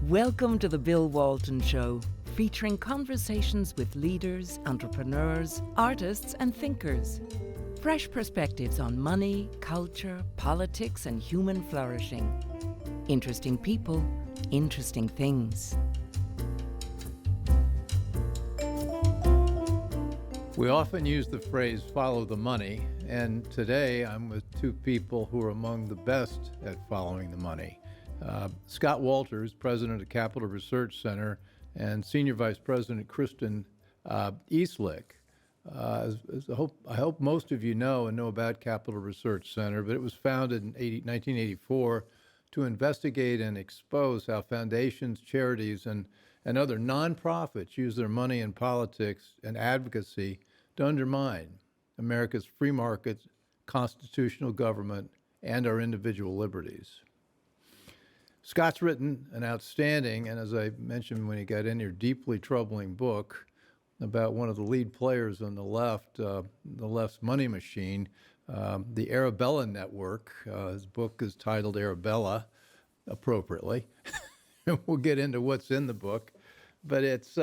Welcome to the Bill Walton Show, featuring conversations with leaders, entrepreneurs, artists, and thinkers. Fresh perspectives on money, culture, politics, and human flourishing. Interesting people, interesting things. We often use the phrase follow the money, and today I'm with two people who are among the best at following the money. Scott Walters, president of Capital Research Center, and senior vice president Kristen Eastlick. I hope most of you know about Capital Research Center, but it was founded in 1984 to investigate and expose how foundations, charities, and other nonprofits use their money in politics and advocacy to undermine America's free market, constitutional government, and our individual liberties. Scott's written an outstanding, and as I mentioned when he got in here, deeply troubling book about one of the lead players on the left's money machine, the Arabella Network. His book is titled Arabella, appropriately. We'll get into what's in the book, but it's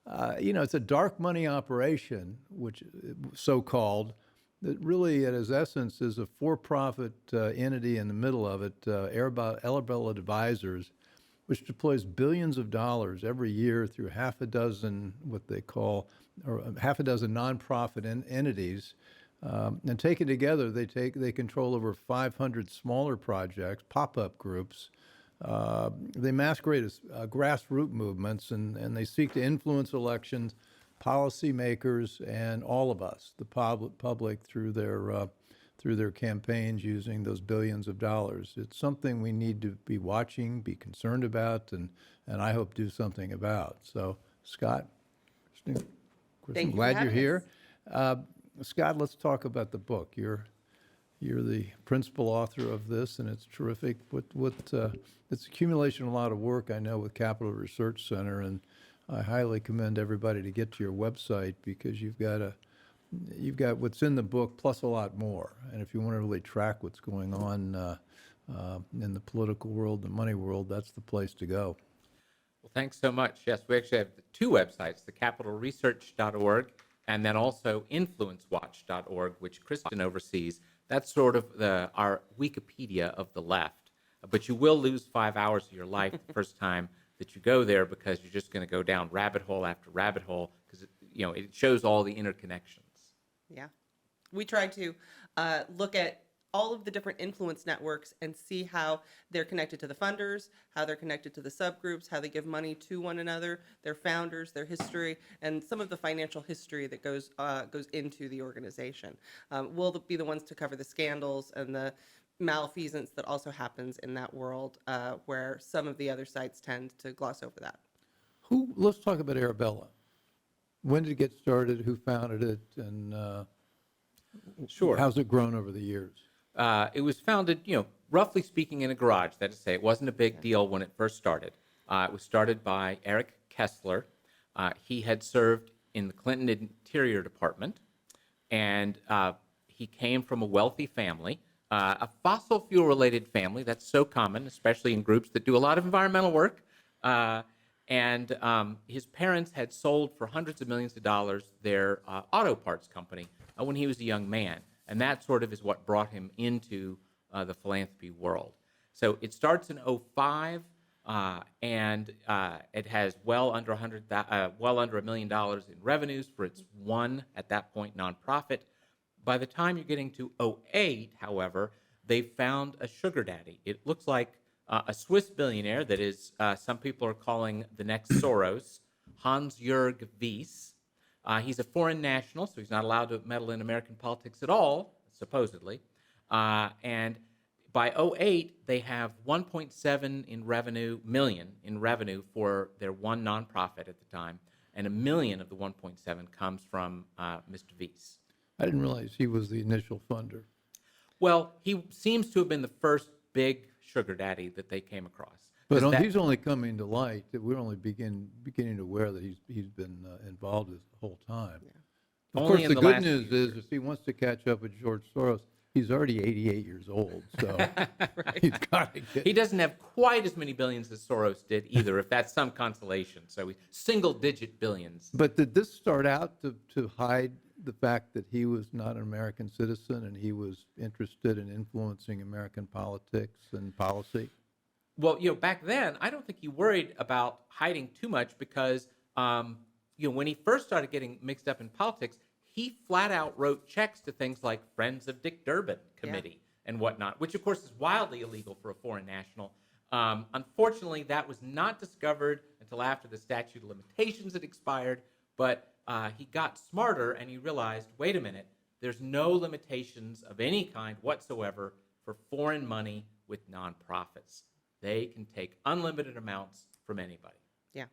it's a dark money operation, which so-called, that really at its essence is a for-profit entity in the middle of it, Arabella Advisors, which deploys billions of dollars every year through half a dozen nonprofit entities, and taken together, they control over 500 smaller projects, pop-up groups. They masquerade as grassroots movements, and they seek to influence elections, policymakers, and all of us, the public, through their campaigns using those billions of dollars. It's something we need to be watching, be concerned about, and I hope do something about. So, Scott, Kristen, Thank you glad for you're having here. Scott, let's talk about the book. You're the principal author of this, and it's terrific. It's accumulation of a lot of work, I know, with Capital Research Center, and I highly commend everybody to get to your website because you've got what's in the book plus a lot more. And if you want to really track what's going on in the political world, the money world, that's the place to go. Well, thanks so much. Yes, we actually have two websites, the capitalresearch.org and then also influencewatch.org, which Kristen oversees. That's sort of our Wikipedia of the left. But you will lose 5 hours of your life the first time that you go there because you're just going to go down rabbit hole after rabbit hole because it shows all the interconnections. Yeah. We try to look at all of the different influence networks and see how they're connected to the funders, how they're connected to the subgroups, how they give money to one another, their founders, their history, and some of the financial history that goes into the organization. We'll be the ones to cover the scandals and the malfeasance that also happens in that world, where some of the other sites tend to gloss over that. Let's talk about Arabella. When did it get started? Who founded it? And Sure. How's it grown over the years? It was founded, roughly speaking, in a garage. That is to say, it wasn't a big deal when it first started. It was started by Eric Kessler. He had served in the Clinton Interior Department, and he came from a wealthy family, a fossil fuel-related family. That's so common, especially in groups that do a lot of environmental work. And his parents had sold for hundreds of millions of dollars their auto parts company when he was a young man. And that sort of is what brought him into the philanthropy world. So it starts in 2005, and it has well under $1 million in revenues for its one, at that point, nonprofit. By the time you're getting to 2008, however, they found a sugar daddy. It looks like a Swiss billionaire that is, some people are calling the next Soros, Hans-Jörg Wyss. He's a foreign national, so he's not allowed to meddle in American politics at all, supposedly. And by 2008, they have 1.7 million in revenue for their one nonprofit at the time, and $1 million of the 1.7 comes from Mr. Wyss. I didn't realize he was the initial funder. Well, he seems to have been the first big sugar daddy that they came across. But he's only coming to light that we're only beginning to aware that he's been involved this whole time. Yeah. Of Only course, the good news is if he wants to catch up with George Soros, He's already 88 years old, so he's got to get. He doesn't have quite as many billions as Soros did either, if that's some consolation. So single-digit billions. But did this start out to hide the fact that he was not an American citizen and he was interested in influencing American politics and policy? Well, back then, I don't think he worried about hiding too much because, when he first started getting mixed up in politics, he flat out wrote checks to things like Friends of Dick Durbin Committee and whatnot, which of course is wildly illegal for a foreign national. Unfortunately, that was not discovered until after the statute of limitations had expired, but he got smarter and he realized, wait a minute, there's no limitations of any kind whatsoever for foreign money with nonprofits. They can take unlimited amounts from anybody. Yeah.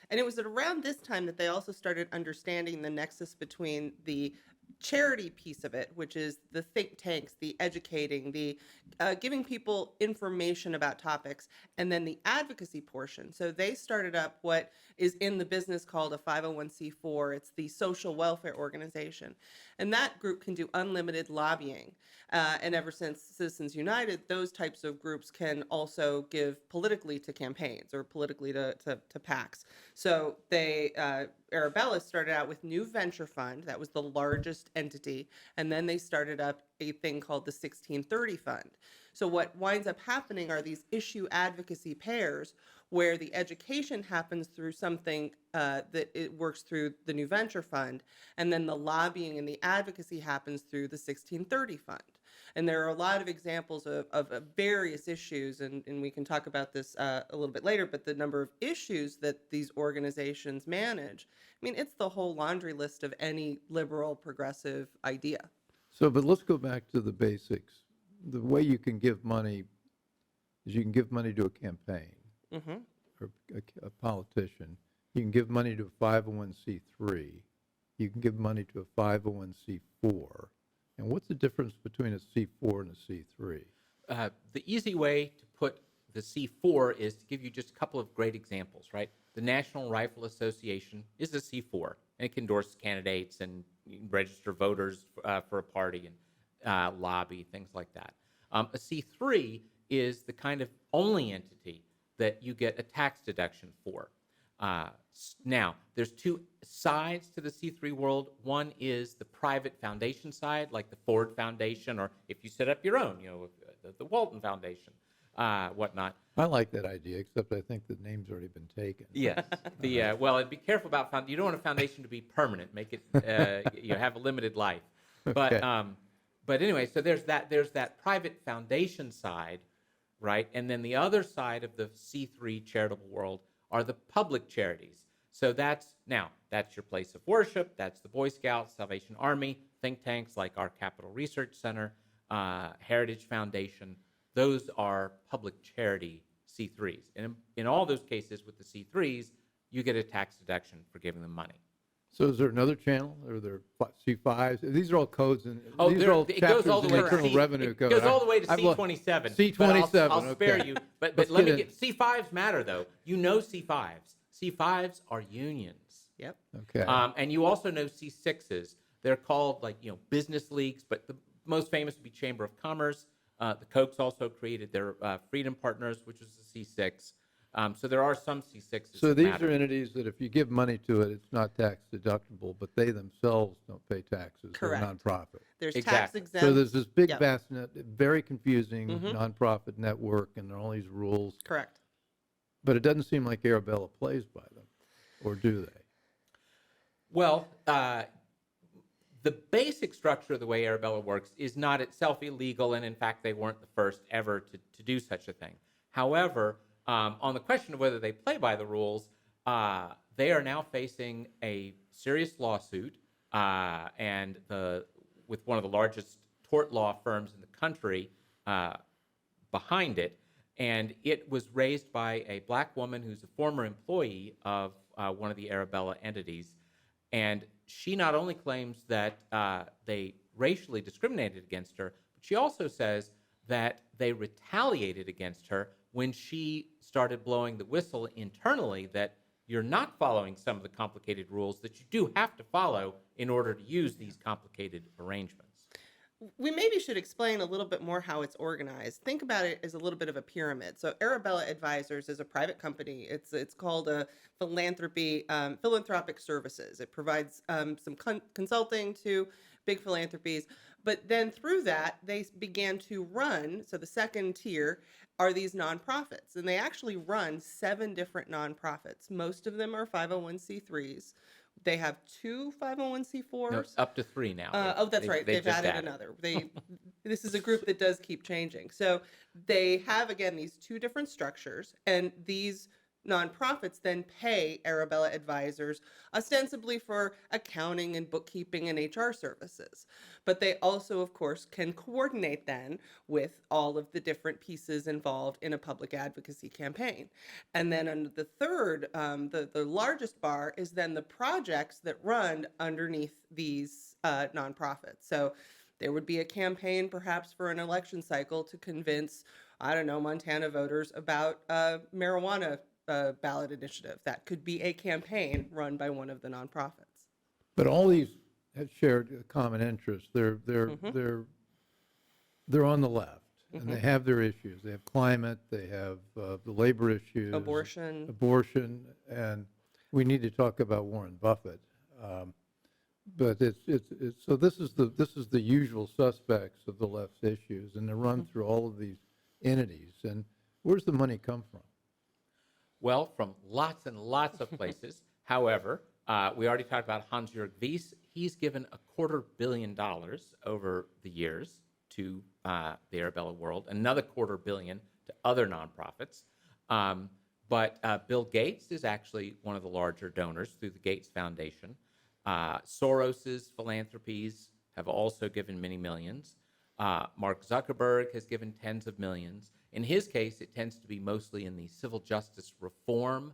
And it was at around this time that they also started understanding the nexus between the charity piece of it, which is the think tanks, the educating, the giving people information about topics, and then the advocacy portion. So they started up what is in the business called a 501c4. It's the social welfare organization. And that group can do unlimited lobbying. And ever since Citizens United, those types of groups can also give politically to campaigns or politically to PACs. So Arabella started out with New Venture Fund. That was the largest entity. And then they started up a thing called the 1630 Fund. So what winds up happening are these issue advocacy pairs where the education happens through something that it works through the New Venture Fund, and then the lobbying and the advocacy happens through the 1630 Fund. And there are a lot of examples of various issues, and we can talk about this a little bit later, but the number of issues that these organizations manage, I mean, it's the whole laundry list of any liberal progressive idea. So, but let's go back to the basics. The way you can give money is you can give money to a campaign or a politician. You can give money to a 501c3. You can give money to a 501c4. And what's the difference between a C4 and a C3? The easy way to put the C4 is to give you just a couple of great examples, right? The National Rifle Association is a C4, and it can endorse candidates and register voters for a party and lobby, things like that. A C3 is the kind of only entity that you get a tax deduction for. Now, there's two sides to the C3 world. One is the private foundation side, like the Ford Foundation, or if you set up your own, the Walton Foundation, whatnot. I like that idea, except I think the name's already been taken. Yes. Well, and be careful about you don't want a foundation to be permanent. Make it have a limited life. But Okay. But anyway, so there's that private foundation side, right? And then the other side of the C3 charitable world are the public charities. So that's your place of worship. That's the Boy Scouts, Salvation Army, think tanks like our Capital Research Center, Heritage Foundation. Those are public charity C3s. And in all those cases with the C3s, you get a tax deduction for giving them money. So is there another channel? Are there C5s? These are all codes, and Oh, these are all it chapters goes all the in way Internal to Revenue It Code. goes all the way to I've looked- C27. C27. But I'll spare okay. you. But Let's let me in. get C5s matter though. You know C5s. C5s are unions. Yep. Okay. And you also know C6s. They're called business leagues, but the most famous would be Chamber of Commerce. The Kochs also created their Freedom Partners, which was the C6. So there are some C6s. So that these matter. are entities that if you give money to it, it's not tax deductible, but they themselves don't pay taxes. Correct. They're a nonprofit. There's tax Exactly. exempt. So there's this big, Yep. vast, very confusing nonprofit network, and there are all these rules. Correct. But it doesn't seem like Arabella plays by them, or do they? Well, the basic structure of the way Arabella works is not itself illegal, and in fact, they weren't the first ever to do such a thing. However, on the question of whether they play by the rules, they are now facing a serious lawsuit, and with one of the largest tort law firms in the country behind it. And it was raised by a black woman who's a former employee of one of the Arabella entities. And she not only claims that they racially discriminated against her, but she also says that they retaliated against her when she started blowing the whistle internally that you're not following some of the complicated rules that you do have to follow in order to use these complicated arrangements. We maybe should explain a little bit more how it's organized. Think about it as a little bit of a pyramid. So Arabella Advisors is a private company. It's called a philanthropic services. It provides some consulting to big philanthropies, but then through that they began to run. So the second tier are these nonprofits, and they actually run 7 different nonprofits. Most of them are 501c3s. They have 2 501c4s. No, up to 3 now. That's right. They've just added another. This is a group that does keep changing. So they have, again, these 2 different structures, and these nonprofits then pay Arabella Advisors ostensibly for accounting and bookkeeping and HR services. But they also, of course, can coordinate then with all of the different pieces involved in a public advocacy campaign. And then under the third, the largest bar is then the projects that run underneath these nonprofits. So there would be a campaign perhaps for an election cycle to convince, I don't know, Montana voters about marijuana ballot initiative. That could be a campaign run by one of the nonprofits. But all these have shared a common interest. They're on the left, and they have their issues. They have climate. They have the labor issues, abortion, and we need to talk about Warren Buffett. But it's so this is the usual suspects of the left's issues, and they run through all of these entities. And where's the money come from? Well, from lots and lots of places. However, we already talked about Hans-Jörg Wyss. He's given $250 million over the years to the Arabella world, another $250 million to other nonprofits. But Bill Gates is actually one of the larger donors through the Gates Foundation. Soros's philanthropies have also given many millions. Mark Zuckerberg has given tens of millions. In his case, it tends to be mostly in the civil justice reform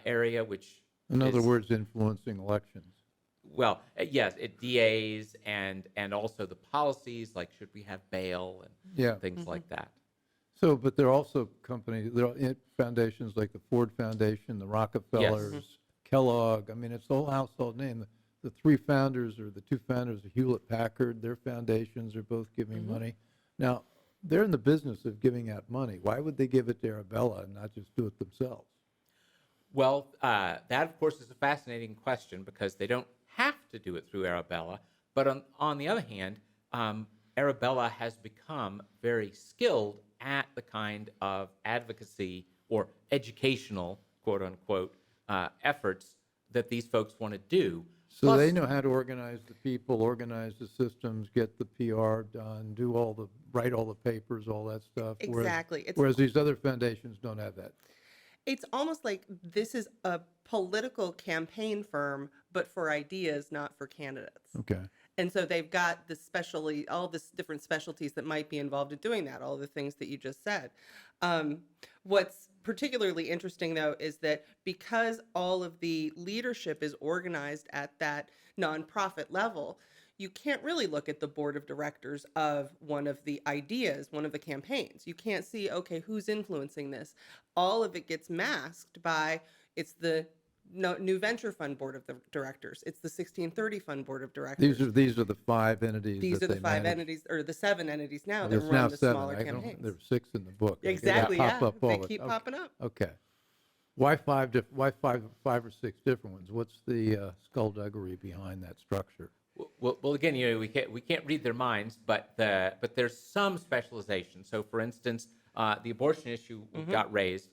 area, which in other words, influencing elections. Well, yes, DAs and also the policies, like should we have bail and things like that. So, but there are also companies, there are foundations like the Ford Foundation, the Rockefellers, Kellogg. I mean, it's the whole household name. The 3 founders or the 2 founders of Hewlett Packard, their foundations are both giving money. Now, they're in the business of giving out money. Why would they give it to Arabella and not just do it themselves? Well, that, of course, is a fascinating question because they don't have to do it through Arabella. But on the other hand, Arabella has become very skilled at the kind of advocacy or educational, quote unquote, efforts that these folks want to do. So Plus, they know how to organize the people, organize the systems, get the PR done, write all the papers, all that stuff. Exactly. Whereas these other foundations don't have that. It's almost like this is a political campaign firm, but for ideas, not for candidates. Okay. And so they've got all this different specialties that might be involved in doing that, all the things that you just said. What's particularly interesting, though, is that because all of the leadership is organized at that nonprofit level, you can't really look at the board of directors of one of the ideas, one of the campaigns. You can't see, okay, who's influencing this? All of it gets masked by, it's the New Venture Fund Board of Directors. It's the 1630 Fund Board of Directors. These are the 5 entities. These are the 5 entities, or the 7 entities now that run the smaller campaigns. There are 6 in the book. Exactly, They keep popping up. Okay. Why five or 6 different ones? What's the skullduggery behind that structure? Well, again, we can't read their minds, but there's some specialization. So, for instance, the abortion issue got raised.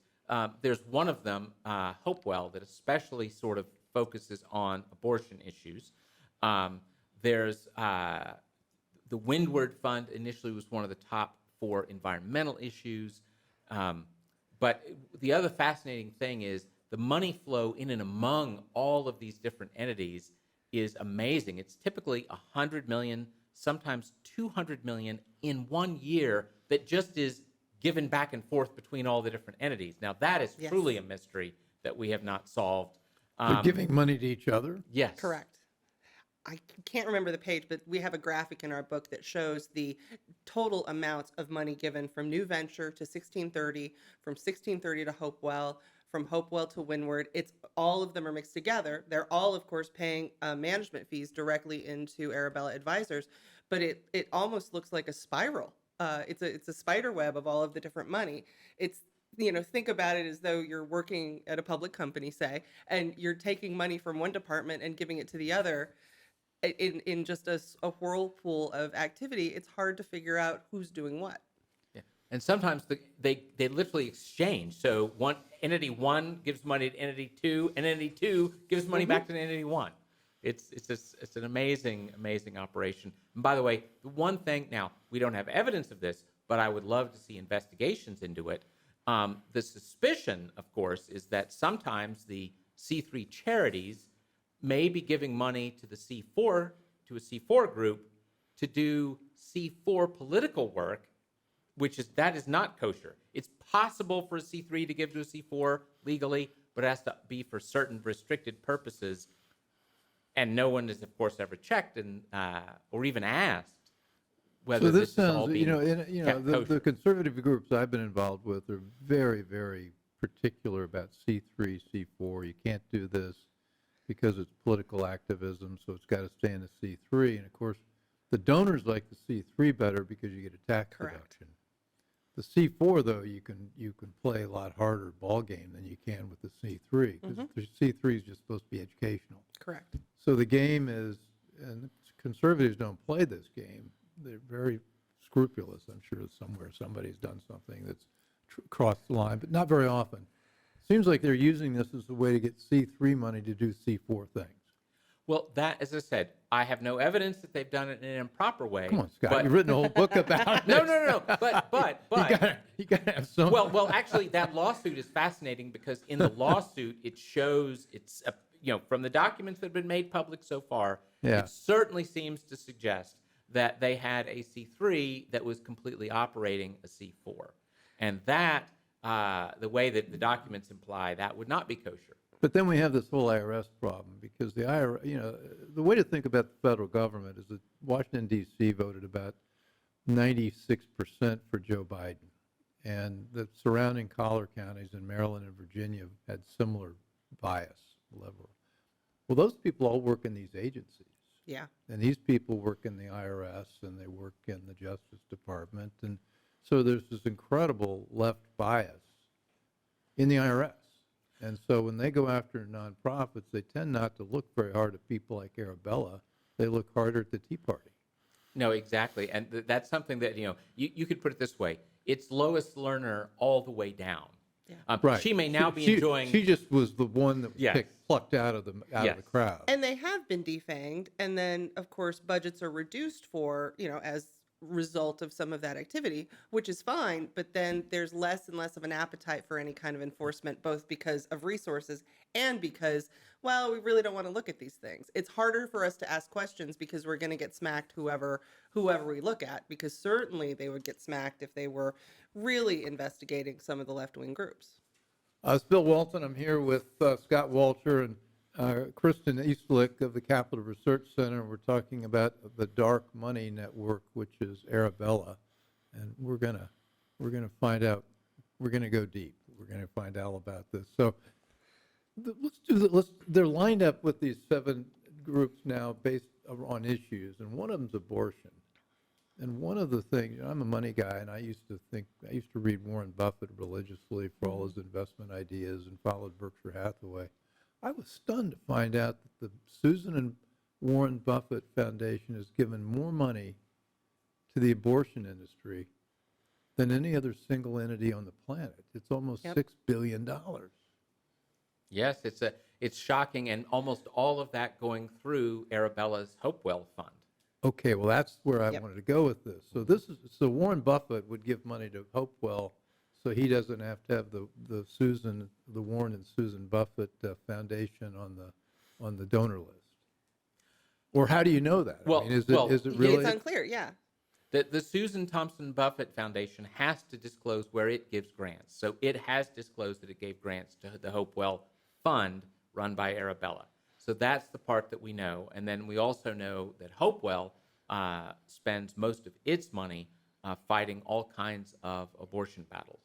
There's one of them, Hopewell, that especially sort of focuses on abortion issues. There's the Windward Fund initially was one of the top 4 environmental issues. But the other fascinating thing is the money flow in and among all of these different entities is amazing. It's typically $100 million, sometimes $200 million in one year that just is given back and forth between all the different entities. Now, that is truly a mystery that we have not solved. They're giving money to each other? Yes. Correct. I can't remember the page, but we have a graphic in our book that shows the total amounts of money given from New Venture to 1630, from 1630 to Hopewell, from Hopewell to Windward. It's all of them are mixed together. They're all, of course, paying management fees directly into Arabella Advisors. but it almost looks like a spiral. It's a spider web of all of the different money. It's, think about it as though you're working at a public company, say, and you're taking money from one department and giving it to the other in just a whirlpool of activity. It's hard to figure out who's doing what. Yeah. And sometimes they literally exchange. So entity one gives money to entity two, and entity two gives money back to entity one. It's an amazing operation. And by the way, the one thing, now we don't have evidence of this, but I would love to see investigations into it. The suspicion, of course, is that sometimes the C3 charities may be giving money to a C4 group to do C4 political work, that is not kosher. It's possible for a C3 to give to a C4 legally, but it has to be for certain restricted purposes. And no one is, of course, ever checked or even asked whether So this is all sounds, being the conservative groups I've been involved with are very, very particular about C3, C4. You can't do this because it's political activism, so it's got to stay in the C3. And of course, the donors like the C3 better because you get a tax deduction. The C4, though, you can play a lot harder ball game than you can with the C3, because the C3 is just supposed to be educational. Correct. So the game is, and conservatives don't play this game. They're very scrupulous. I'm sure somewhere somebody's done something that's crossed the line, but not very often. Seems like they're using this as a way to get C3 money to do C4 things. Well, that, as I said, I have no evidence that they've done it in an improper way. Come on, Scott, you've written a whole book about it. No. But you gotta have some. Well, actually, that lawsuit is fascinating because in the lawsuit it shows from the documents that have been made public so far, it certainly seems to suggest that they had a C3 that was completely operating a C4, and that the way that the documents imply that would not be kosher. But then we have this whole IRS problem, because the IRS, the way to think about the federal government is that Washington, D.C. voted about 96% for Joe Biden, and the surrounding collar counties in Maryland and Virginia had similar bias level. Well, those people all work in these agencies. Yeah. And these people work in the IRS, and they work in the Justice Department, and so there's this incredible left bias in the IRS. And so when they go after nonprofits, they tend not to look very hard at people like Arabella. They look harder at the Tea Party. No, exactly. And that's something that, you could put it this way. It's Lois Lerner all the way down. Yeah. Right. She may now be enjoying... She just was the one that was plucked out of the crowd. And they have been defanged. And then, of course, budgets are reduced for, as result of some of that activity, which is fine, but then there's less and less of an appetite for any kind of enforcement, both because of resources and because, well, we really don't want to look at these things. It's harder for us to ask questions because we're going to get smacked whoever we look at, because certainly they would get smacked if they were really investigating some of the left-wing groups. It's Bill Walton. I'm here with Scott Walter and Kristen Eastlick of the Capital Research Center. We're talking about the dark money network, which is Arabella, and we're gonna find out. We're gonna go deep. We're gonna find out about this. So let's do that. They're lined up with these 7 groups now based on issues, and one of them's abortion. And one of the things, I'm a money guy, and I used to read Warren Buffett religiously for all his investment ideas, and followed Berkshire Hathaway. I was stunned to find out that the Susan and Warren Buffett Foundation has given more money to the abortion industry than any other single entity on the planet. It's almost $6 billion. Yes, it's shocking, and almost all of that going through Arabella's Hopewell Fund. Okay, well, that's where I wanted to go with this. So Warren Buffett would give money to Hopewell, so he doesn't have to have the Warren and Susan Buffett Foundation on the donor list. Or how do you know that? Well, is it really? It's unclear. Yeah. The Susan Thompson Buffett Foundation has to disclose where it gives grants. So it has disclosed that it gave grants to the Hopewell Fund run by Arabella. So that's the part that we know. And then we also know that Hopewell spends most of its money fighting all kinds of abortion battles.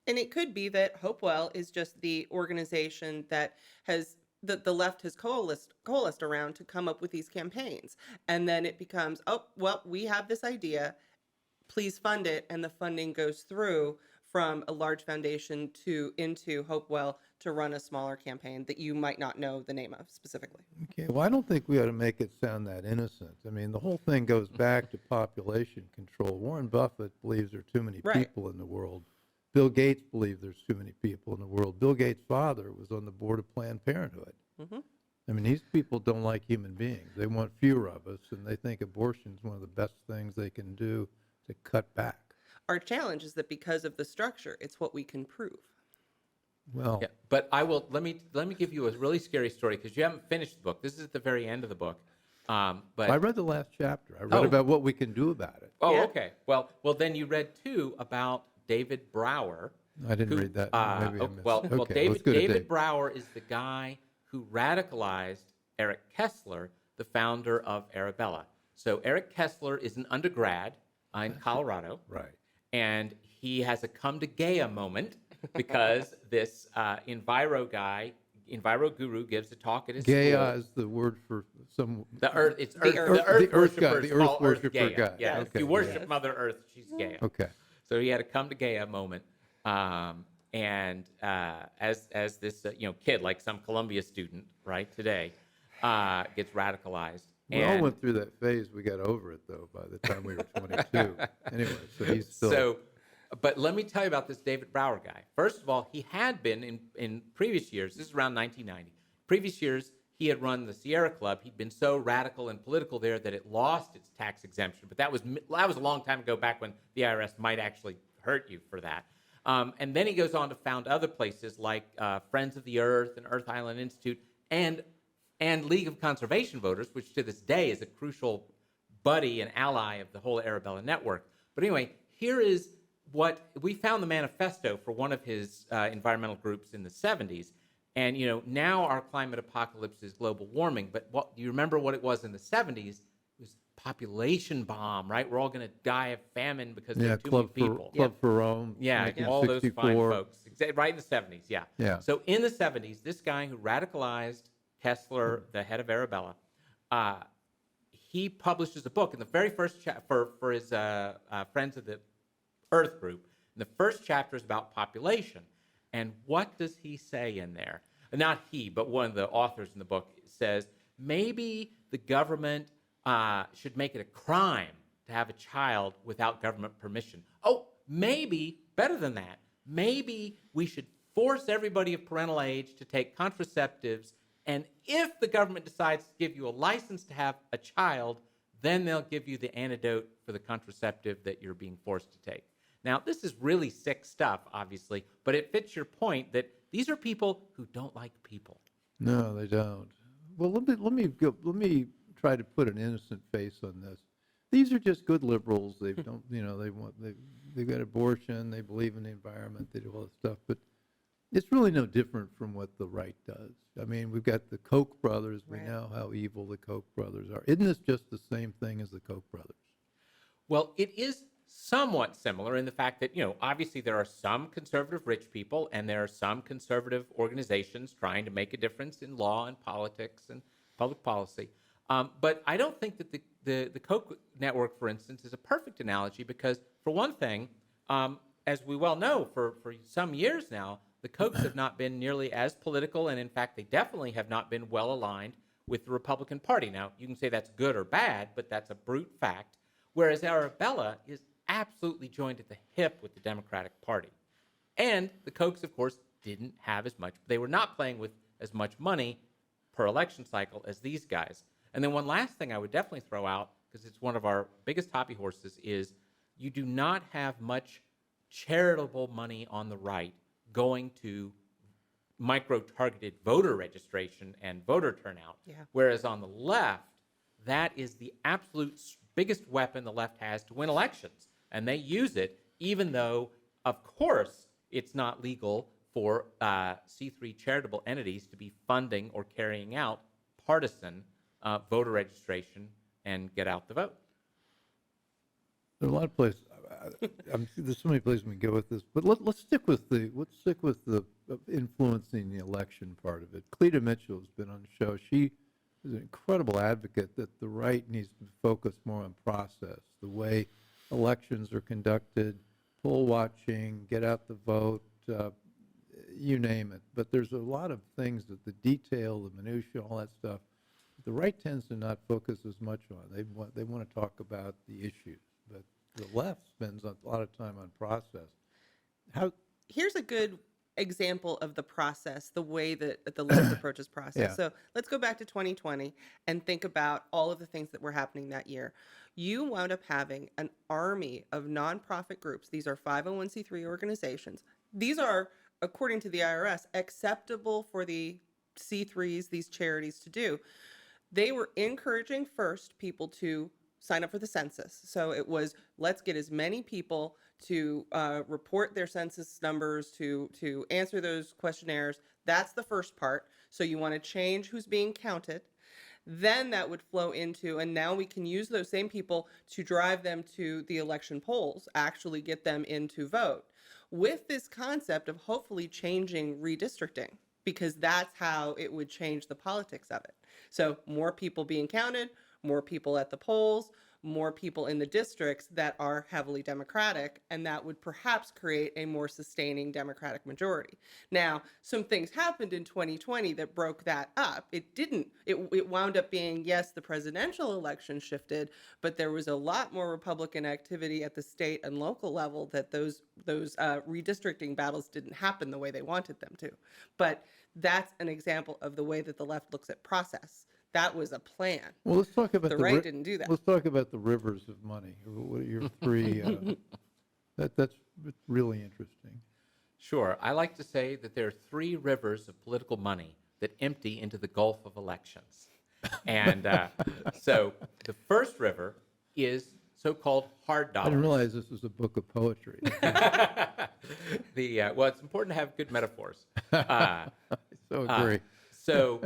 And it could be that Hopewell is just the organization that has the left has coalesced around to come up with these campaigns. And then it becomes, oh, well, we have this idea, please fund it. And the funding goes through from a large foundation into Hopewell to run a smaller campaign that you might not know the name of specifically. Okay, well, I don't think we ought to make it sound that innocent. I mean, the whole thing goes back to population control. Warren Buffett believes there are too many Right. people in the world. Bill Gates believes there's too many people in the world. Bill Gates' father was on the board of Planned Parenthood. Mm-hmm. I mean, these people don't like human beings. They want fewer of us, and they think abortion is one of the best things they can do to cut back. Our challenge is that because of the structure, it's what we can prove. Well, Yeah, but I will let me give you a really scary story because you haven't finished the book. This is at the very end of the book. But I read the last chapter. I read about what we can do about it. oh, Yeah. okay. Well, then you read too about David Brower. I didn't read that. Maybe I missed. Well, Okay, let's go to David Brower is the guy who radicalized Eric Kessler, the founder of Arabella. So Eric Kessler is an undergrad in Colorado. Right. And he has a come to Gaia moment because this Enviro guru gives a talk at his Gaia school. is the word for some. The earth, it's The earth, earth. the earth The earth guy, worshipers the earth call worshiper Gaia. guy. Yeah, Okay, if you worship yes. Mother Earth, she's Gaia. Okay. So he had a come to Gaia moment, and as this kid, like some Columbia student, right today, gets radicalized. We all And went through that phase. We got over it, though, by the time we were 22. Anyway, so he's still. But let me tell you about this David Brower guy. First of all, he had been in previous years, this is around 1990, previous years, he had run the Sierra Club. He'd been so radical and political there that it lost its tax exemption. But that was a long time ago, back when the IRS might actually hurt you for that. And then he goes on to found other places like Friends of the Earth and Earth Island Institute and League of Conservation Voters, which to this day is a crucial buddy and ally of the whole Arabella Network. But anyway, here is what we found: the manifesto for one of his environmental groups in the 70s. And now our climate apocalypse is global warming. But do you remember what it was in the 70s? It was population bomb, right? We're all going to die of famine because there are too many people. Club for Rome. Yeah, all those fine folks. Right in the 70s, yeah. Yeah. So in the 70s, this guy who radicalized Kessler, the head of Arabella, he publishes a book in the very first chapter for his Friends of the Earth group. And the first chapter is about population. And what does he say in there? Not he, but one of the authors in the book says, maybe the government should make it a crime to have a child without government permission. Oh, maybe, better than that, maybe we should force everybody of parental age to take contraceptives, and if the government decides to give you a license to have a child, then they'll give you the antidote for the contraceptive that you're being forced to take. Now, this is really sick stuff, obviously, but it fits your point that these are people who don't like people. No, they don't. Well, let me try to put an innocent face on this. These are just good liberals. They don't, they've got abortion. They believe in the environment. They do all this stuff, but it's really no different from what the right does. I mean, we've got the Koch brothers. We Right. know how evil the Koch brothers are. Isn't this just the same thing as the Koch brothers? Well, it is somewhat similar in the fact that, obviously there are some conservative rich people and there are some conservative organizations trying to make a difference in law and politics and public policy. But I don't think that the Koch network, for instance, is a perfect analogy because, for one thing, as we well know, for some years now, the Kochs have not been nearly as political, and in fact, they definitely have not been well aligned with the Republican Party. Now, you can say that's good or bad, but that's a brute fact, whereas Arabella is absolutely joined at the hip with the Democratic Party. And the Kochs, of course, didn't have as much. They were not playing with as much money per election cycle as these guys. And then one last thing I would definitely throw out, because it's one of our biggest hobby horses, is you do not have much charitable money on the right going to micro-targeted voter registration and voter turnout. Yeah. Whereas on the left, that is the absolute biggest weapon the left has to win elections. And they use it, even though, of course, it's not legal for C3 charitable entities to be funding or carrying out partisan voter registration and get out the vote. There are a lot of places. there's so many places we can go with this, but let's stick with the influencing the election part of it. Cleta Mitchell has been on the show. She is an incredible advocate that the right needs to focus more on process, the way elections are conducted, poll watching, get out the vote, you name it. But there's a lot of things that the detail, the minutia, all that stuff, the right tends to not focus as much on. They want to talk about the issues, but the left spends a lot of time on process. Here's a good example of the process, the way that the left approaches process. Yeah. So let's go back to 2020 and think about all of the things that were happening that year. You wound up having an army of nonprofit groups. These are 501c3 organizations. These are, according to the IRS, acceptable for the C3s, these charities, to do. They were encouraging first people to sign up for the census. So it was, let's get as many people to report their census numbers, to answer those questionnaires. That's the first part. So you want to change who's being counted. Then that would flow into, and now we can use those same people to drive them to the election polls, actually get them in to vote, with this concept of hopefully changing redistricting, because that's how it would change the politics of it. So more people being counted, more people at the polls, more people in the districts that are heavily Democratic, and that would perhaps create a more sustaining Democratic majority. Now, some things happened in 2020 that broke that up. It wound up being, yes, the presidential election shifted, but there was a lot more Republican activity at the state and local level that those redistricting battles didn't happen the way they wanted them to. But that's an example of the way that the left looks at process. That was a plan. Well, let's talk about the right didn't do that. Let's talk about the rivers of money. What are your three? That's really interesting. Sure. I like to say that there are three rivers of political money that empty into the Gulf of elections. And so the first river is so-called hard dollars. I didn't realize this was a book of poetry. Well, it's important to have good metaphors. I so agree. So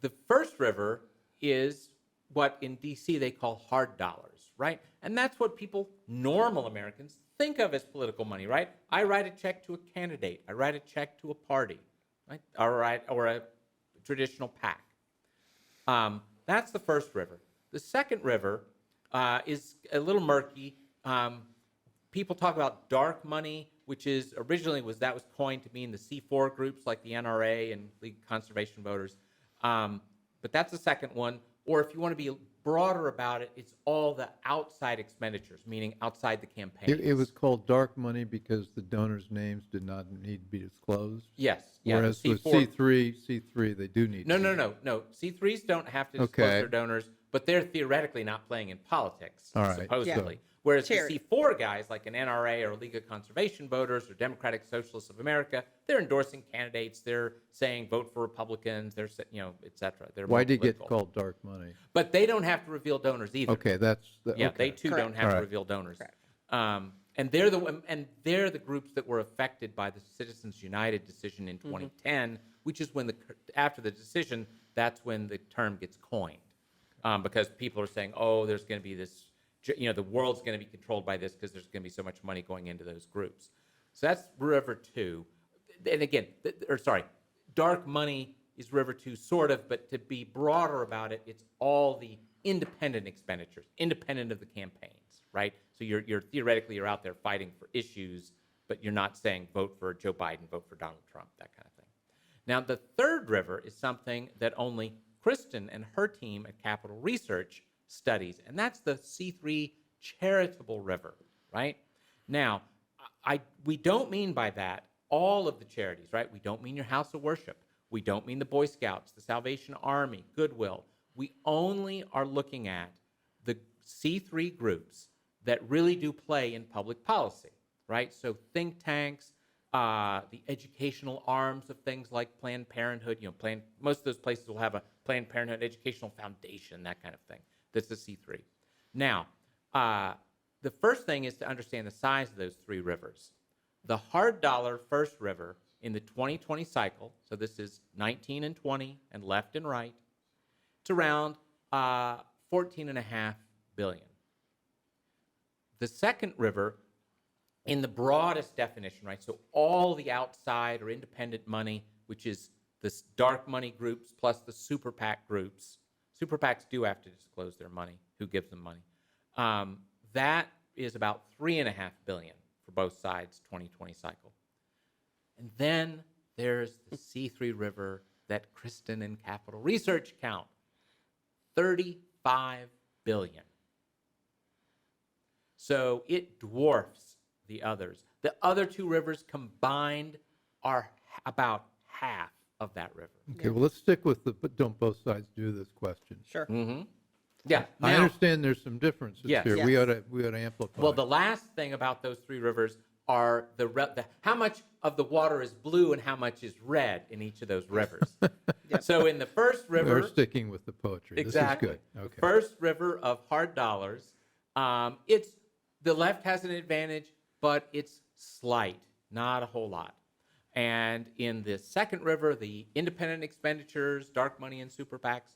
the first river is what in D.C. they call hard dollars, right? And that's what people, normal Americans, think of as political money, right? I write a check to a candidate. I write a check to a party, right? Or a traditional PAC. That's the first river. The second river is a little murky. People talk about dark money, which is originally was coined to mean the C4 groups like the NRA and League of Conservation Voters. But that's the second one. Or if you want to be broader about it, it's all the outside expenditures, meaning outside the campaign. It was called dark money because the donors' names did not need to be disclosed. Yes. Yeah, Whereas with C3, they do need. No. C3s don't have to disclose their donors, but they're theoretically not playing in politics, all right, supposedly. Yeah. Whereas Charity. the C4 guys, like an NRA or League of Conservation Voters or Democratic Socialists of America, they're endorsing candidates. They're saying vote for Republicans. They're, et cetera. They're Why did it get political. called dark money? But they don't have to reveal donors either. Okay, They too Correct. don't have to reveal donors. And they're the groups that were affected by the Citizens United decision in 2010, which is when after the decision, that's when the term gets coined, because people are saying, oh, there's going to be this. The world's going to be controlled by this because there's going to be so much money going into those groups. So that's River 2. And again, dark money is River 2, sort of, but to be broader about it, it's all the independent expenditures, independent of the campaigns, right? So you're out there fighting for issues, but you're not saying vote for Joe Biden, vote for Donald Trump, that kind of thing. Now, the third river is something that only Kristen and her team at Capital Research studies, and that's the C3 charitable river, right? Now, we don't mean by that all of the charities, right? We don't mean your house of worship. We don't mean the Boy Scouts, the Salvation Army, Goodwill. We only are looking at the C3 groups that really do play in public policy, right? So think tanks, the educational arms of things like Planned Parenthood, most of those places will have a Planned Parenthood educational foundation, that kind of thing. That's the C3. Now, the first thing is to understand the size of those three rivers. The hard dollar first river in the 2020 cycle, so this is 19 and 20 and left and right, it's around $14.5 billion. The second river, in the broadest definition, right? So all the outside or independent money, which is this dark money groups plus the super PAC groups. Super PACs do have to disclose their money, who gives them money. That is about $3.5 billion for both sides, 2020 cycle. And then there's the C3 river that Kristen and Capital Research count, $35 billion. So it dwarfs the others. The other two rivers combined are about half of that river. Okay, well, let's stick with the but don't both sides do this question. Sure. Yeah. I now- understand there's some differences Yes. here. Yes. We ought to amplify. Well, the last thing about those three rivers are the how much of the water is blue and how much is red in each of those rivers. So in the first river, We're sticking with the poetry. exactly, This is good. Okay. the first river of hard dollars, it's the left has an advantage, but it's slight, not a whole lot. And in the second river, the independent expenditures, dark money, and super PACs,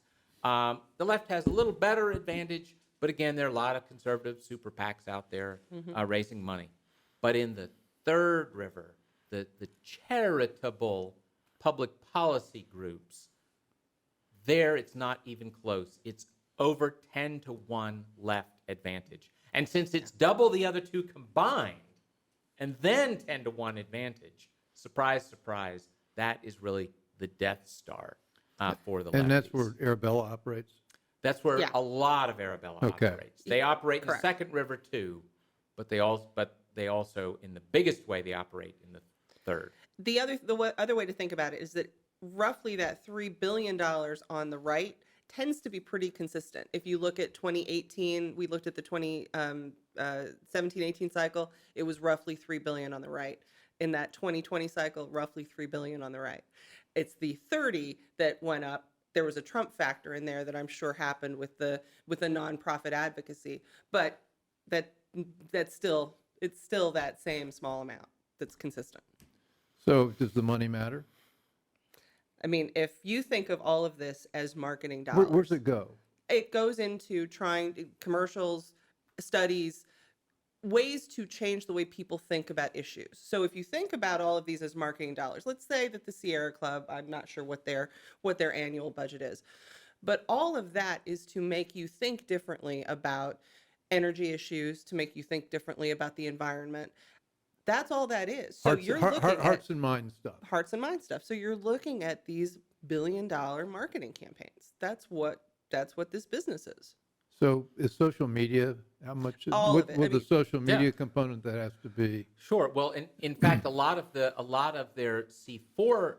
the left has a little better advantage, but again, there are a lot of conservative super PACs out there raising money. But in the third river, the charitable public policy groups, there it's not even close. It's over 10-1 left advantage. And since it's double the other two combined, and then 10-1 advantage, surprise, surprise, that is really the Death Star for the lefties. And that's where Arabella operates? That's where Yeah. a lot of Arabella Okay. operates. They operate in the Correct. second river too, but they also, in the biggest way, they operate in the third. The other way to think about it is that roughly that $3 billion on the right tends to be pretty consistent. If you look at 2018, we looked at the 2017-18 cycle, it was roughly $3 billion on the right. In that 2020 cycle, roughly $3 billion on the right. It's the 30 that went up. There was a Trump factor in there that I'm sure happened with the nonprofit advocacy, but it's still that same small amount that's consistent. So does the money matter? I mean, if you think of all of this as marketing dollars, Where's it go? it goes into commercials, studies, ways to change the way people think about issues. So if you think about all of these as marketing dollars, let's say that the Sierra Club, I'm not sure what their annual budget is, but all of that is to make you think differently about energy issues, to make you think differently about the environment. That's all that is. So you're looking at hearts and mind stuff. hearts and mind stuff. So you're looking at these billion-dollar marketing campaigns. That's what this business is. So is social media, how much, All of it. with I the mean- social media component that has to be? Sure. Well, in fact, a lot of their C4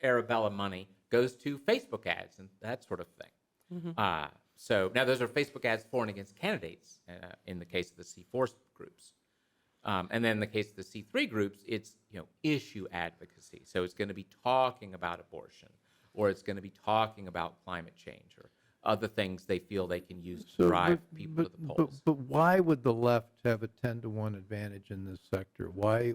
Arabella money goes to Facebook ads and that sort of thing. So now those are Facebook ads for and against candidates in the case of the C4 groups. And then in the case of the C3 groups, it's issue advocacy. So it's going to be talking about abortion, or it's going to be talking about climate change, or other things they feel they can use to drive people to the polls. But why would the left have a 10-1 advantage in this sector? Why?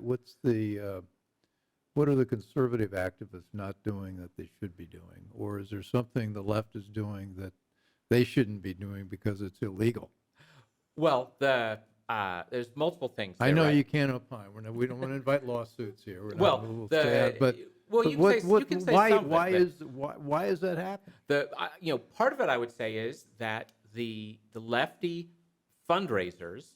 What are the conservative activists not doing that they should be doing? Or is there something the left is doing that they shouldn't be doing because it's illegal? Well, there's multiple things. I there, know right? you can't opine. We don't want to invite lawsuits here. We're Well, not, we'll the- stay out, but well, you can say- you can say some of it, why is that happening? Part of it I would say is that the lefty fundraisers,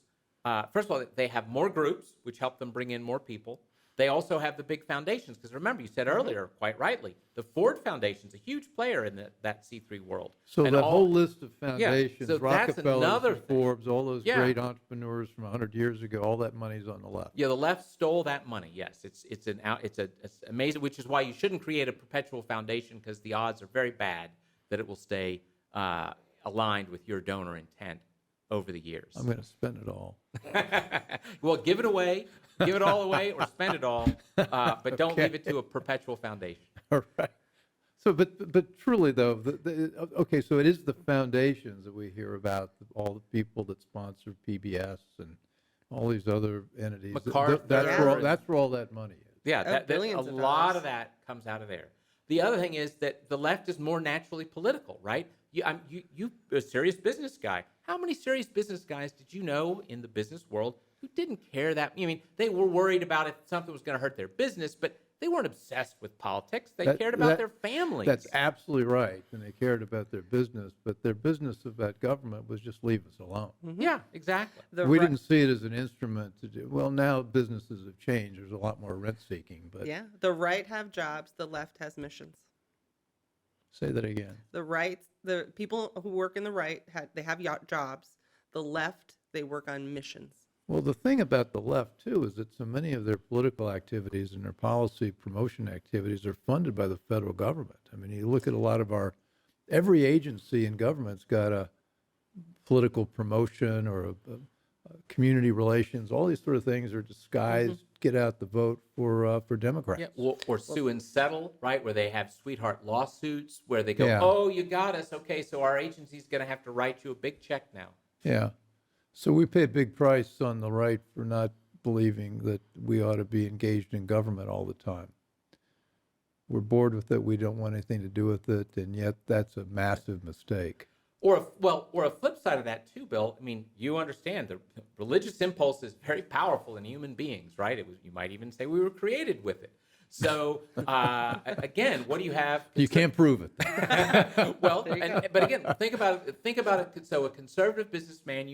first of all, they have more groups, which help them bring in more people. They also have the big foundations, because remember, you said earlier, quite rightly, the Ford Foundation's a huge player in that C3 world. So And that whole list of foundations, so that's Rockefeller, another thing. Forbes, all those Yeah. great entrepreneurs from 100 years ago, all that money's on the left. Yeah, the left stole that money. Yes, it's amazing, which is why you shouldn't create a perpetual foundation, because the odds are very bad that it will stay aligned with your donor intent over the years. I'm going to spend it all. Well, give it away, give it all away, or spend it all, but don't leave it to a perpetual foundation. All right. So, but truly though, okay, so it is the foundations that we hear about, all the people that sponsor PBS and all these other entities. MacArthur. That's where all that money is. Yeah, Oh, a billions of lot dollars. of that comes out of there. The other thing is that the left is more naturally political, right? you a serious business guy. How many serious business guys did you know in the business world who didn't care that? I mean, they were worried about if something was going to hurt their business, but they weren't obsessed with politics. They cared about their families. That's absolutely right. And they cared about their business, but their business about government was just leave us alone. Yeah, exactly. We didn't see it as an instrument to do. Well, now businesses have changed. There's a lot more rent seeking. But Yeah, the right have jobs, the left has missions. say that again. The people who work in the right, they have jobs. The left, they work on missions. Well, the thing about the left, too, is that so many of their political activities and their policy promotion activities are funded by the federal government. I mean, you look at a lot of every agency in government's got a political promotion or a community relations. All these sort of things are disguised, get out the vote for Democrats. Yeah, or sue and settle, right, where they have sweetheart lawsuits where they go, Yeah. oh, you got us. Okay, so our agency's going to have to write you a big check now. Yeah. So we pay a big price on the right for not believing that we ought to be engaged in government all the time. We're bored with it. We don't want anything to do with it. And yet that's a massive mistake. Or a flip side of that too, Bill. I mean, you understand the religious impulse is very powerful in human beings, right? You might even say we were created with it. So again, what do you have? You can't prove it. Well, but again, think about it. So a conservative businessman,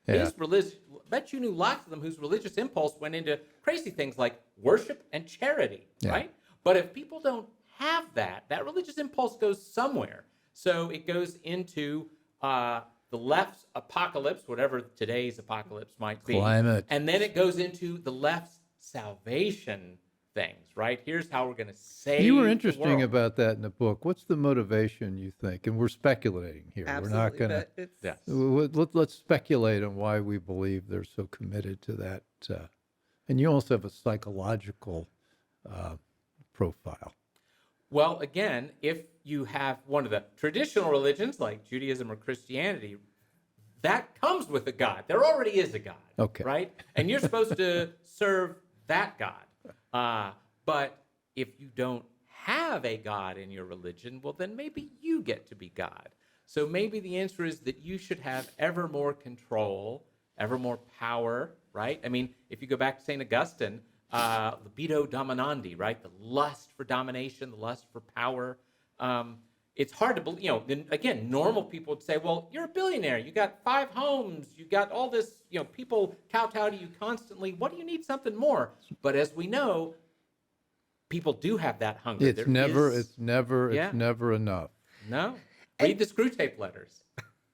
his religious. Bet you knew lots of them whose religious impulse went into crazy things like worship and charity, right? But if people don't have that religious impulse goes somewhere. So it goes into the left's apocalypse, whatever today's apocalypse might be. Climate. And then it goes into the left's salvation things, right? Here's how we're going to save You were the interesting world. about that in the book. What's the motivation, you think? And we're speculating here. Absolutely, We're not going to. but Yes. Let's speculate on why we believe they're so committed to that. And you also have a psychological profile. Well, again, if you have one of the traditional religions like Judaism or Christianity, that comes with a God. There already is a God, Okay. right? And you're supposed to serve that God. But if you don't have a God in your religion, well, then maybe you get to be God. So maybe the answer is that you should have ever more control, ever more power, right? I mean, if you go back to St. Augustine, libido dominandi, right? The lust for domination, the lust for power. It's hard to believe, then again, normal people would say, well, you're a billionaire. You got 5 homes. You got all this, people kowtow to you constantly. What do you need something more? But as we know, people do have that hunger. It's never enough. No. Read the screw tape letters.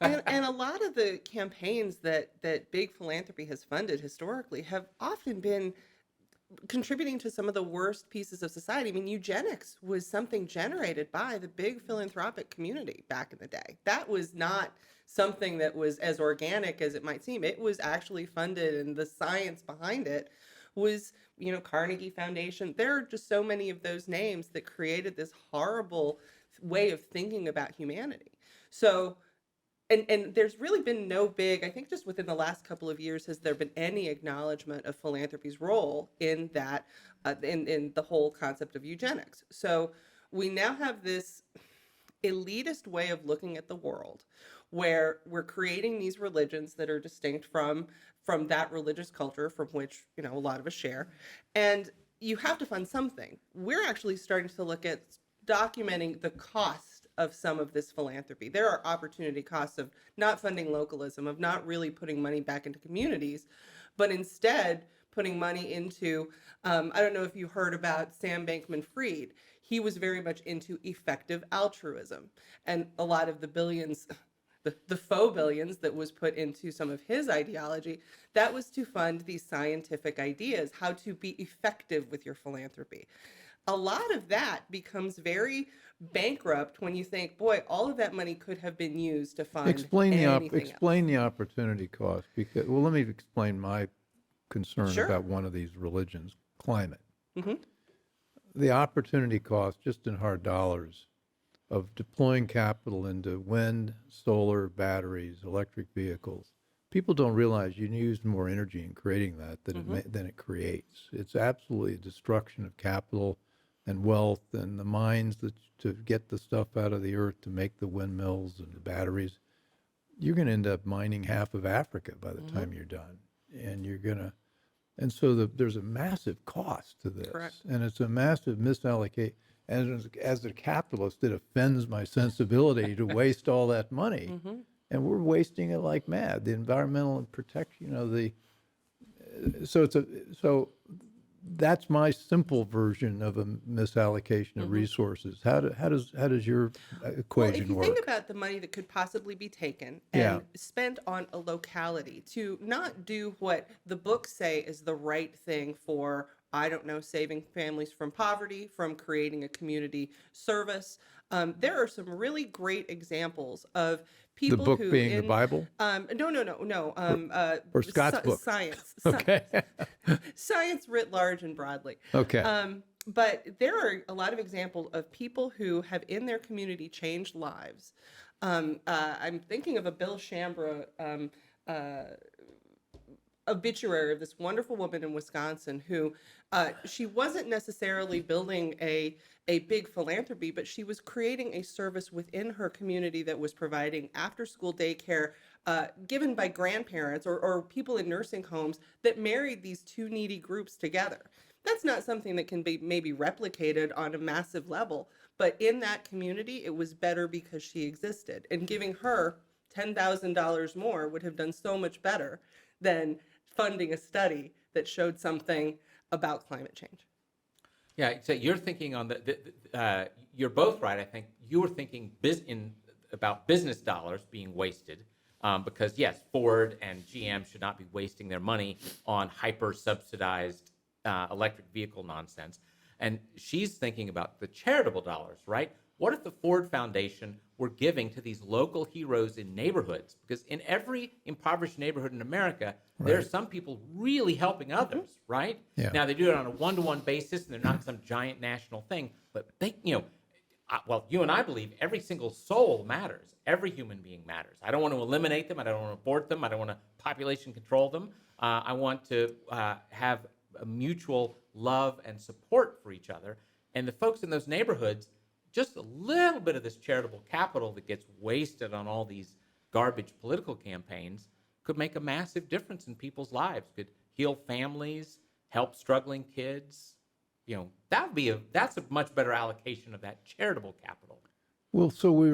and a lot of the campaigns that big philanthropy has funded historically have often been contributing to some of the worst pieces of society. I mean, eugenics was something generated by the big philanthropic community back in the day. That was not something that was as organic as it might seem. It was actually funded, and the science behind it was, Carnegie Foundation. There are just so many of those names that created this horrible way of thinking about humanity. So, and there's really been no big, I think just within the last couple of years, has there been any acknowledgement of philanthropy's role in that, in the whole concept of eugenics. So we now have this elitist way of looking at the world where we're creating these religions that are distinct from that religious culture from which, a lot of us share. And you have to fund something. We're actually starting to look at documenting the cost of some of this philanthropy. There are opportunity costs of not funding localism, of not really putting money back into communities, but instead putting money into, I don't know if you heard about Sam Bankman-Fried. He was very much into effective altruism. And a lot of the billions, the faux billions that was put into some of his ideology, that was to fund these scientific ideas, how to be effective with your philanthropy. A lot of that becomes very bankrupt when you think, boy, all of that money could have been used to fund Explain anything the opportunity cost. Because, well, let me explain my concern Sure. about one of these religions, climate. Mm-hmm. The opportunity cost, just in hard dollars, of deploying capital into wind, solar, batteries, electric vehicles. People don't realize you use more energy in creating that than it creates. It's absolutely a destruction of capital and wealth and the mines to get the stuff out of the earth to make the windmills and the batteries, you're going to end up mining half of Africa by the time you're done. And and so there's a massive cost to this. Correct. And it's a massive misallocate. And as a capitalist, it offends my sensibility to waste all that money. And we're wasting it like mad. The environmental and protection, so that's my simple version of a misallocation of resources. How does your equation if you work? think about the money that could possibly be taken and spent on a locality to not do what the books say is the right thing for, I don't know, saving families from poverty, from creating a community service. There are some really great examples of people The book who being the Bible? No. Or Scott's book? Science. Okay. Science writ large and broadly. Okay. But there are a lot of examples of people who have in their community changed lives. I'm thinking of a Bill Shambra obituary of this wonderful woman in Wisconsin who she wasn't necessarily building a big philanthropy, but she was creating a service within her community that was providing after-school daycare given by grandparents or people in nursing homes that married these two needy groups together. That's not something that can be maybe replicated on a massive level, but in that community, it was better because she existed. And giving her $10,000 more would have done so much better than funding a study that showed something about climate change. Yeah, so you're thinking on you're both right. I think you were thinking about business dollars being wasted because, yes, Ford and GM should not be wasting their money on hyper-subsidized electric vehicle nonsense. And she's thinking about the charitable dollars, right? What if the Ford Foundation were giving to these local heroes in neighborhoods? Because in every impoverished neighborhood in America, there are some people really helping others, right? Yeah. Now, they do it on a one-to-one basis, and they're not some giant national thing. But they, well, you and I believe every single soul matters. Every human being matters. I don't want to eliminate them. I don't want to abort them. I don't want to population control them. I want to have a mutual love and support for each other. And the folks in those neighborhoods, just a little bit of this charitable capital that gets wasted on all these garbage political campaigns could make a massive difference in people's lives, could heal families, help struggling kids. That's a much better allocation of that charitable capital. Well, so we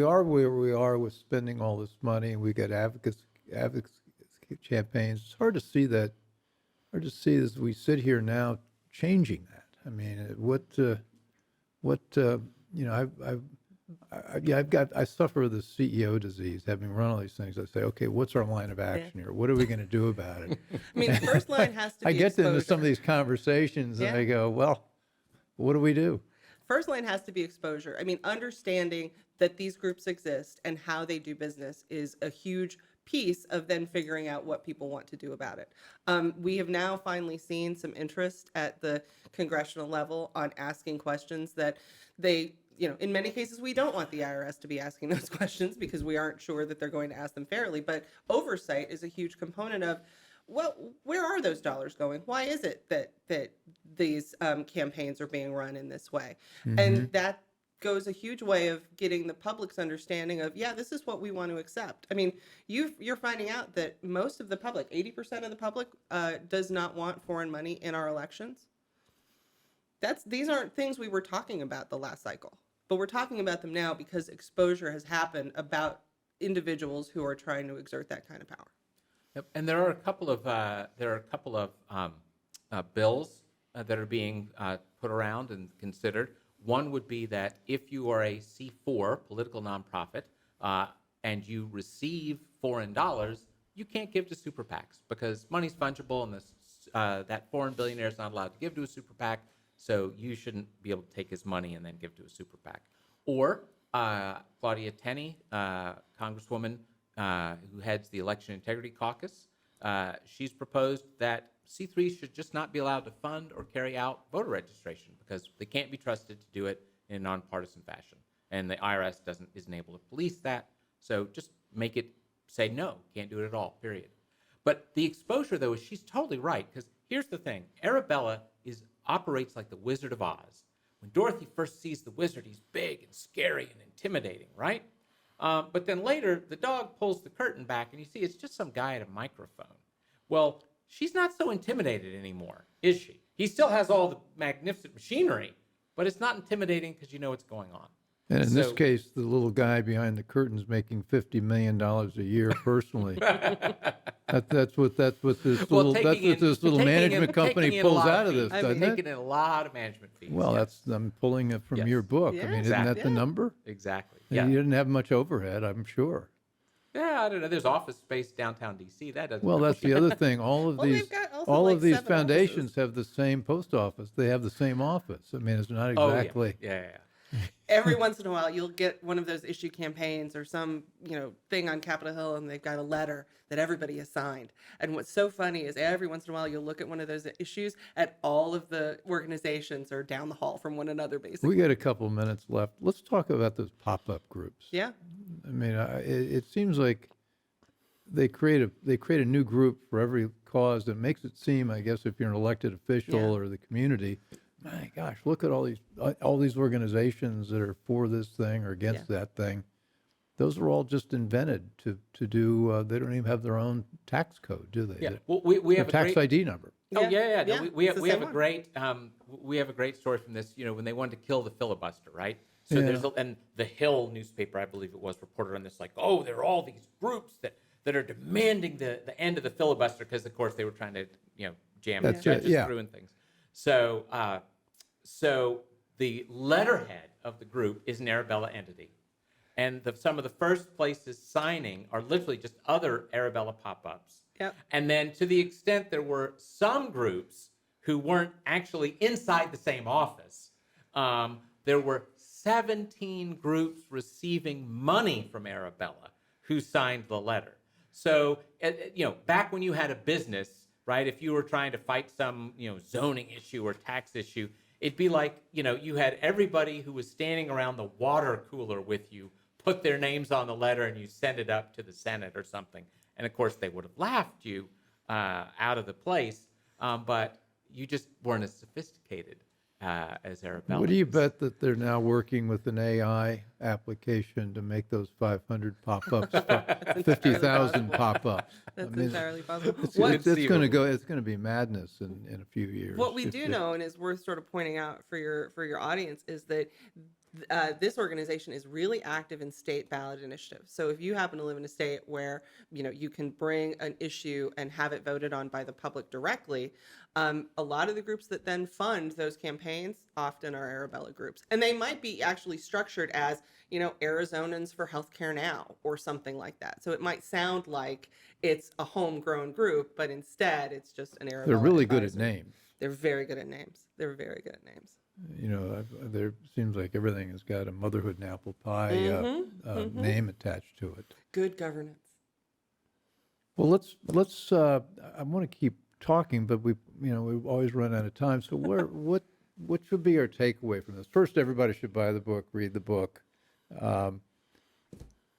are where we are with spending all this money, and we get advocacy campaigns. It's hard to see that. Hard to see as we sit here now changing that. I mean, I suffer with the CEO disease, having run all these things. I say, okay, what's our line of action here? What are we going to do about it? I mean, the first line has to be I get exposure. into some of these conversations and I go, well, what do we do? First line has to be exposure. I mean, understanding that these groups exist and how they do business is a huge piece of then figuring out what people want to do about it. We have now finally seen some interest at the congressional level on asking questions that they, in many cases, we don't want the IRS to be asking those questions because we aren't sure that they're going to ask them fairly. But oversight is a huge component of, well, where are those dollars going? Why is it that these campaigns are being run in this way? Mm-hmm. And that goes a huge way of getting the public's understanding of, yeah, this is what we want to accept. I mean, you're finding out that most of the public, 80% of the public, does not want foreign money in our elections. These aren't things we were talking about the last cycle, but we're talking about them now because exposure has happened about individuals who are trying to exert that kind of power. Yep. And there are a couple of bills that are being put around and considered. One would be that if you are a C4 political nonprofit and you receive foreign dollars, you can't give to super PACs because money's fungible and that foreign billionaire is not allowed to give to a super PAC, so you shouldn't be able to take his money and then give to a super PAC. Or Claudia Tenney, Congresswoman who heads the Election Integrity Caucus, she's proposed that C3s should just not be allowed to fund or carry out voter registration because they can't be trusted to do it in a nonpartisan fashion. And the IRS isn't able to police that. So just make it say no, can't do it at all, period. But the exposure, though, is she's totally right. Because here's the thing. Arabella operates like the Wizard of Oz. When Dorothy first sees the wizard, he's big and scary and intimidating, right? But then later, the dog pulls the curtain back, and you see it's just some guy at a microphone. Well, she's not so intimidated anymore, is she? He still has all the magnificent machinery, but it's not intimidating because you know what's going on. And in this case, the little guy behind the curtain's making $50 million a year personally. that's what this little management company pulls out of this, doesn't it? Taking in a lot of management fees. Well, I'm pulling it from your book. Yeah, I mean, exactly. isn't that the number? Exactly. And Yeah. you didn't have much overhead, I'm sure. Yeah, I don't know. There's office space downtown D.C. That doesn't. Well, that's the other thing. All of Well, these, they've got also all like of these 7 foundations offices. have the same post office. They have the same office. I mean, it's not exactly. Yeah. Every once in a while, you'll get one of those issue campaigns or some, thing on Capitol Hill, and they've got a letter that everybody has signed. And what's so funny is every once in a while, you'll look at one of those issues, and all of the organizations are down the hall from one another, basically. We got a couple minutes left. Let's talk about those pop-up groups. Yeah. I mean, it seems like they create a new group for every cause that makes it seem, I guess, if you're an elected official or the community, my gosh, look at all these organizations that are for this thing or against that thing. Those are all just invented to do. They don't even have their own tax code, do they? Yeah. Well, we have a tax great ID number. Oh yeah. No, Yeah, we it's the have same a one. great story from this. When they wanted to kill the filibuster, right? So and the Hill newspaper, I believe it was, reported on this, like, oh, there are all these groups that are demanding the end of the filibuster because, of course, they were trying to jam judges through and things. So the letterhead of the group is an Arabella entity. And some of the first places signing are literally just other Arabella pop-ups. Yep. And then to the extent there were some groups who weren't actually inside the same office, there were 17 groups receiving money from Arabella who signed the letter. So, back when you had a business, right, if you were trying to fight some, zoning issue or tax issue, it'd be like, you had everybody who was standing around the water cooler with you put their names on the letter and you send it up to the Senate or something. And of course, they would have laughed you out of the place, but you just weren't as sophisticated as Arabella. What do you bet that they're now working with an AI application to make those 500 pop-ups, 50,000 pop-ups? That's entirely possible. It's going to be madness in a few years. What we do know, and is worth sort of pointing out for your audience, is that this organization is really active in state ballot initiatives. So if you happen to live in a state where you can bring an issue and have it voted on by the public directly, a lot of the groups that then fund those campaigns often are Arabella groups, and they might be actually structured as Arizonans for Healthcare Now or something like that. So it might sound like it's a homegrown group, but instead it's just an Arabella. They're really good at advisor. names. They're very good at names. There seems like everything has got a motherhood and apple pie name attached to it. Good governance. Well, let's. I want to keep talking, but we've always run out of time. So what should be our takeaway from this? First, everybody should buy the book, read the book. A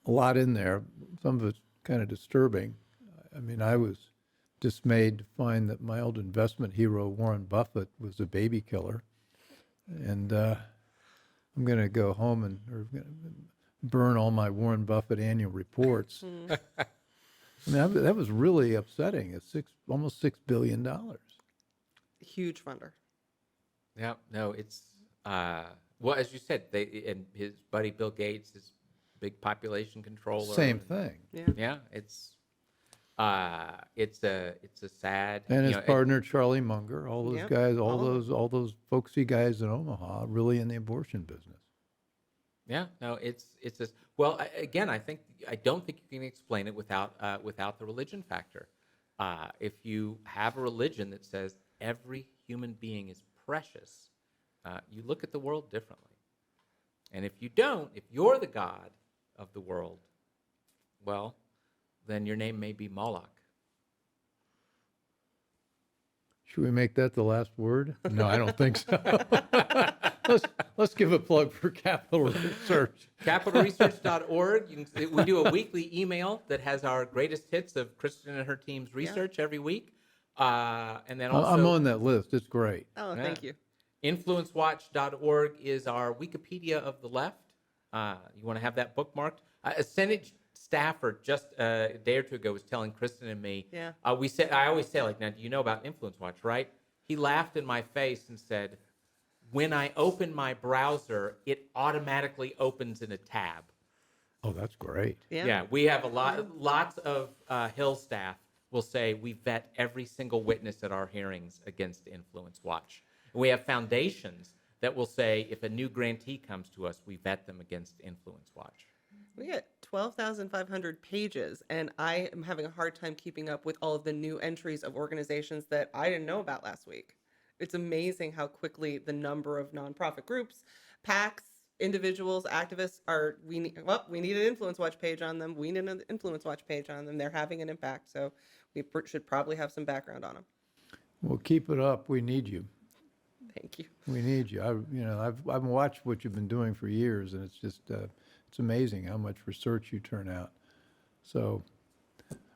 lot in there. Some of it's kind of disturbing. I mean, I was dismayed to find that my old investment hero, Warren Buffett, was a baby killer. And I'm going to go home and burn all my Warren Buffett annual reports. I mean, that was really upsetting. It's almost $6 billion. Huge funder. Yeah, no, it's well, as you said, and his buddy Bill Gates is big population controller. Same thing. Yeah, it's a sad. And his partner Charlie Munger, all those guys, all those folksy guys in Omaha, really in the abortion business. Yeah, no, it's well. Again, I don't think you can explain it without the religion factor. If you have a religion that says every human being is precious, you look at the world differently. And if you don't, if you're the God of the world, well, then your name may be Moloch. Should we make that the last word? No, I don't think so. let's give a plug for Capital Research. CapitalResearch.org. We do a weekly email that has our greatest hits of Kristen and her team's research every week. And then also, I'm on that list. It's great. Oh, thank you. InfluenceWatch.org is our Wikipedia of the left. You want to have that bookmarked? A Senate staffer just a day or two ago was telling Kristen and me. Yeah. I always say, like, now, do you know about Influence Watch, right? He laughed in my face and said, when I open my browser, it automatically opens in a tab. Oh, that's great. Yeah, we have lots of Hill staff will say we vet every single witness at our hearings against Influence Watch. And we have foundations that will say if a new grantee comes to us, we vet them against Influence Watch. We get 12,500 pages, and I am having a hard time keeping up with all of the new entries of organizations that I didn't know about last week. It's amazing how quickly the number of nonprofit groups, PACs, individuals, activists are, we need an Influence Watch page on them. We need an Influence Watch page on them. They're having an impact, so we should probably have some background on them. Well, keep it up. We need you. Thank you. We need you. I've watched what you've been doing for years, and it's just it's amazing how much research you turn out. So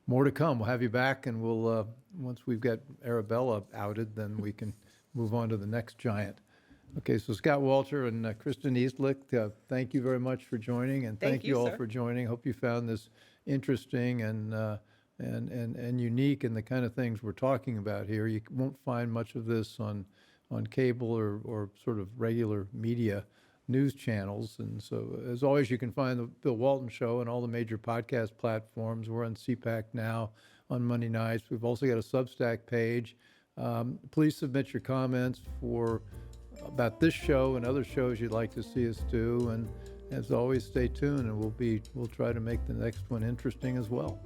more to come. We'll have you back, and we'll once we've got Arabella outed, then we can move on to the next giant. Okay, so Scott Walter and Kristen Eastlick, thank you very much for joining, and thank you all sir. for joining. Hope you found this interesting and unique in the kind of things we're talking about here. You won't find much of this on cable or sort of regular media news channels. And so, as always, you can find the Bill Walton Show on all the major podcast platforms. We're on CPAC now on Monday nights. We've also got a Substack page. Please submit your comments about this show and other shows you'd like to see us do. And as always, stay tuned, and we'll try to make the next one interesting as well.